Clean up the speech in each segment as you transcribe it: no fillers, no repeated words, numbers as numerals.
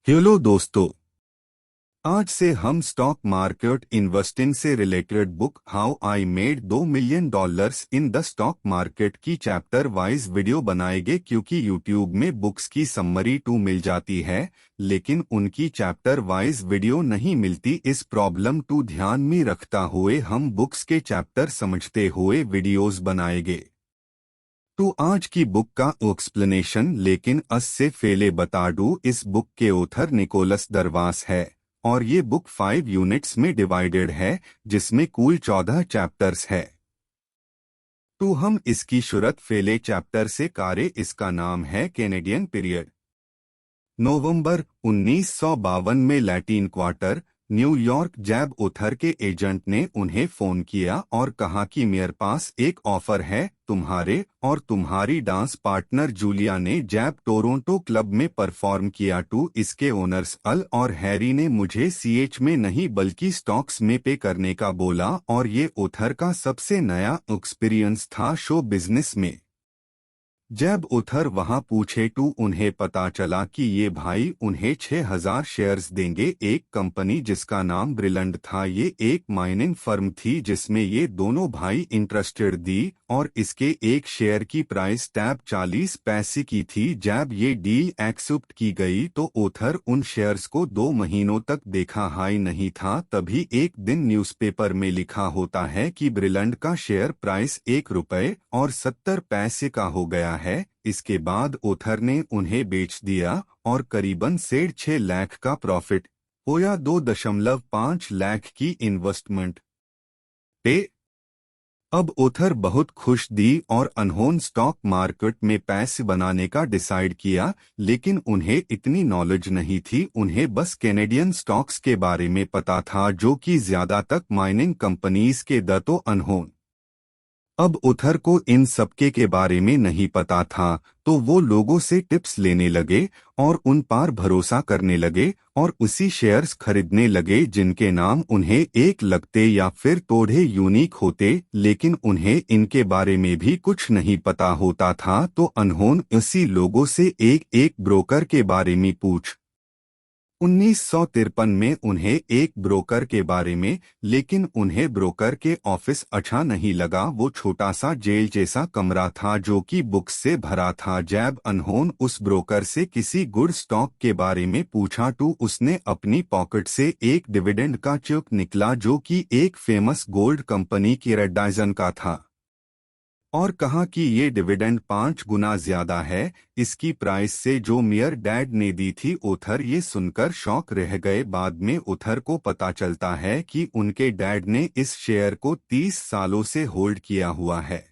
Hello दोस्तों। आज से हम स्टॉक मार्केट इन्वेस्टिंग से related book how I made $2 million in the stock market की चैप्टर वाइज वीडियो बनाएंगे, क्योंकि यूट्यूब में बुक्स की समरी 2 मिल जाती है लेकिन उनकी चैप्टर वाइज वीडियो नहीं मिलती। इस प्रॉब्लम 2 ध्यान में रखता हुए हम बुक्स के चैप्टर समझते हुए वीडियोस बनाएंगे। तो आज की बुक का एक्सप्लेनेशन लेकिन अस से पहले बता दूं, इस बुक के ऑथर निकोलस दरवास है और ये बुक 5 यूनिट्स में डिवाइडेड है जिसमें कुल 14 चैप्टर्स है। तो हम इसकी शुरुआत पहले चैप्टर से कारे। इसका नाम है कैनेडियन पीरियड। नवंबर 1952 में लैटिन क्वार्टर न्यूयॉर्क जैब ऑथर के एजेंट ने उन्हें फोन किया और कहा कि मेरे पास एक ऑफर है। तुम्हारे और तुम्हारी डांस पार्टनर जूलिया ने जैब टोरंटो क्लब में परफॉर्म किया। इसके ओनर्स अल और हैरी ने मुझे सीएच में नहीं बल्कि स्टॉक्स में पे करने का बोला, और ये ऑथर का सबसे नया एक्सपीरियंस था शो बिजनेस में। जब ऑथर वहां पूछे तो उन्हें पता चला कि ये भाई उन्हें 6,000 शेयर्स देंगे। एक कंपनी जिसका नाम ब्रिलंड था, ये एक माइनिंग फर्म थी जिसमें ये दोनों भाई इंटरेस्टेड दी, और इसके एक शेयर की प्राइस टैब 40 पैसे की थी। जब ये डील एक्सेप्ट की गई तो ऑथर उन शेयर्स को 2 महीनों तक देखा हाई नहीं था। तभी एक दिन न्यूज़पेपर में लिखा होता है कि ब्रिलंड का शेयर प्राइस $1.70 का हो गया है। इसके बाद ऑथर ने उन्हें बेच दिया और करीबन 6.5 लाख का प्रॉफिट होया। 2.5 लाख की इन्वेस्टमेंट पे अब ऑथर बहुत खुश दी और अनहोन स्टॉक मार्केट में पैसे बनाने का डिसाइड किया, लेकिन उन्हें इतनी नॉलेज नहीं थी। उन्हें बस कैनेडियन स्टॉक्स के बारे में पता था जो कि ज्यादा तक माइनिंग कंपनीज के दतो अनहोन। अब ऑथर को इन सबके के बारे में नहीं पता था, तो वो लोगों से टिप्स लेने लगे और उन पर भरोसा करने लगे और उसी शेयर्स खरीदने लगे जिनके नाम उन्हें एक लगते या फिर थोड़े यूनिक होते, लेकिन उन्हें इनके बारे में भी कुछ नहीं पता होता था। तो अनहोन उसी लोगों से एक एक ब्रोकर के बारे में पूछ 1953 में उन्हें एक ब्रोकर के बारे में, लेकिन उन्हें ब्रोकर के ऑफिस अच्छा नहीं लगा। वो छोटा सा जेल जैसा कमरा था जो कि बुक्स से भरा था। जैब अनहोन उस ब्रोकर से किसी गुड स्टॉक के बारे में पूछा तो उसने अपनी पॉकेट से एक डिविडेंड का चेक निकला जो कि एक फेमस गोल्ड कंपनी की रेडाइजन का था, और कहा कि ये डिविडेंड 5 गुना ज्यादा है इसकी प्राइस से जो मेयर डैड ने दी थी। ऑथर ये सुनकर शॉक रह गए। बाद में ऑथर को पता चलता है कि उनके डैड ने इस शेयर को 30 सालों से होल्ड किया हुआ है।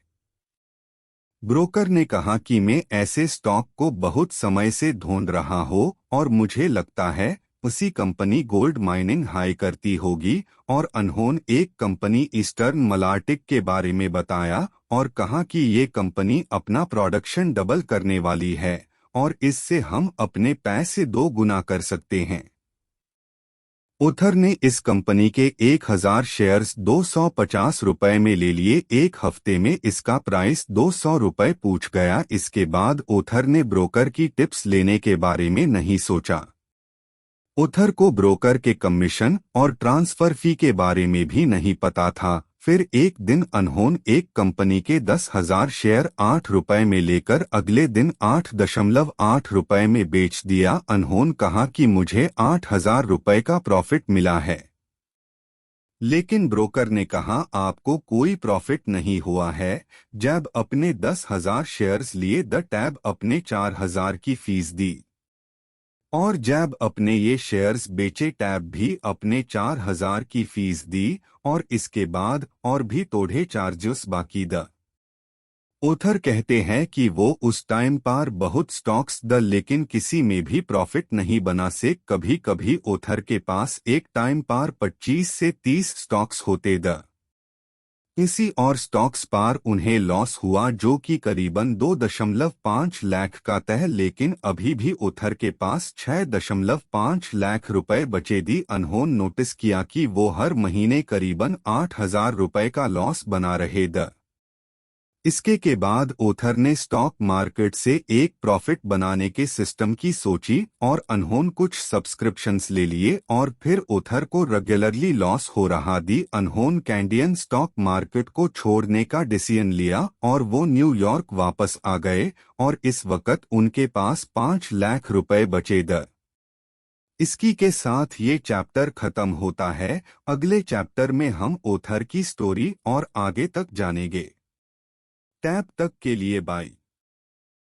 ब्रोकर ने कहा कि मैं ऐसे स्टॉक को बहुत समय से ढूंढ रहा हूं और मुझे लगता है उसी कंपनी गोल्ड माइनिंग हाई करती होगी, और अनहोन एक कंपनी ईस्टर्न मलाटिक के बारे में बताया और कहा कि ये कंपनी अपना प्रोडक्शन डबल करने वाली है और इससे हम अपने पैसे 2 गुना कर सकते हैं। ऑथर ने इस कंपनी के 1,000 शेयर्स $250 में ले लिए। एक हफ्ते में इसका प्राइस $200 पूछ गया। इसके बाद ऑथर ने ब्रोकर की टिप्स लेने के बारे में नहीं सोचा। ऑथर को ब्रोकर के कमीशन और ट्रांसफर फी के बारे में भी नहीं पता था। फिर एक दिन अनहोन एक कंपनी के 10,000 शेयर $8 में लेकर अगले दिन $8.8 में बेच दिया। अनहोन कहा कि मुझे $8,000 का प्रॉफिट मिला है, लेकिन ब्रोकर ने कहा आपको कोई प्रॉफिट नहीं हुआ है। जब अपने 10,000 शेयर्स लिए द टैब अपने 4,000 की फीस दी, और जब अपने ये शेयर्स बेचे टैब भी अपने 4,000 की फीस दी, और इसके बाद और भी थोड़े चार्जेस बाकी द। ऑथर कहते हैं कि वो उस टाइम पर बहुत स्टॉक्स द लेकिन किसी में भी प्रॉफिट नहीं बना से। कभी कभी ऑथर के पास एक टाइम पर 25 से 30 स्टॉक्स होते द। किसी और स्टॉक्स पर उन्हें लॉस हुआ जो कि करीबन 2.5 लाख का था, लेकिन अभी भी ऑथर के पास 6.5 लाख रुपए बचे दी। अनहोन नोटिस किया कि वो हर महीने करीबन $8,000 का लॉस बना रहे द। इसके के बाद ओथर ने स्टॉक मार्केट से एक प्रॉफिट बनाने के सिस्टम की सोची और अनहोन कुछ सब्सक्रिप्शंस ले लिए और फिर ओथर को रेगुलरली लॉस हो रहा दी अनहोन कैनेडियन स्टॉक मार्केट को छोड़ने का डिसीजन लिया और वो न्यूयॉर्क वापस आ गए और इस वक्त उनके पास 5 लाख रुपए बचे द इसकी के साथ ये चैप्टर खत्म होता है। अगले चैप्टर में हम ओथर की स्टोरी और आगे तक जानेंगे। तब तक के लिए बाय।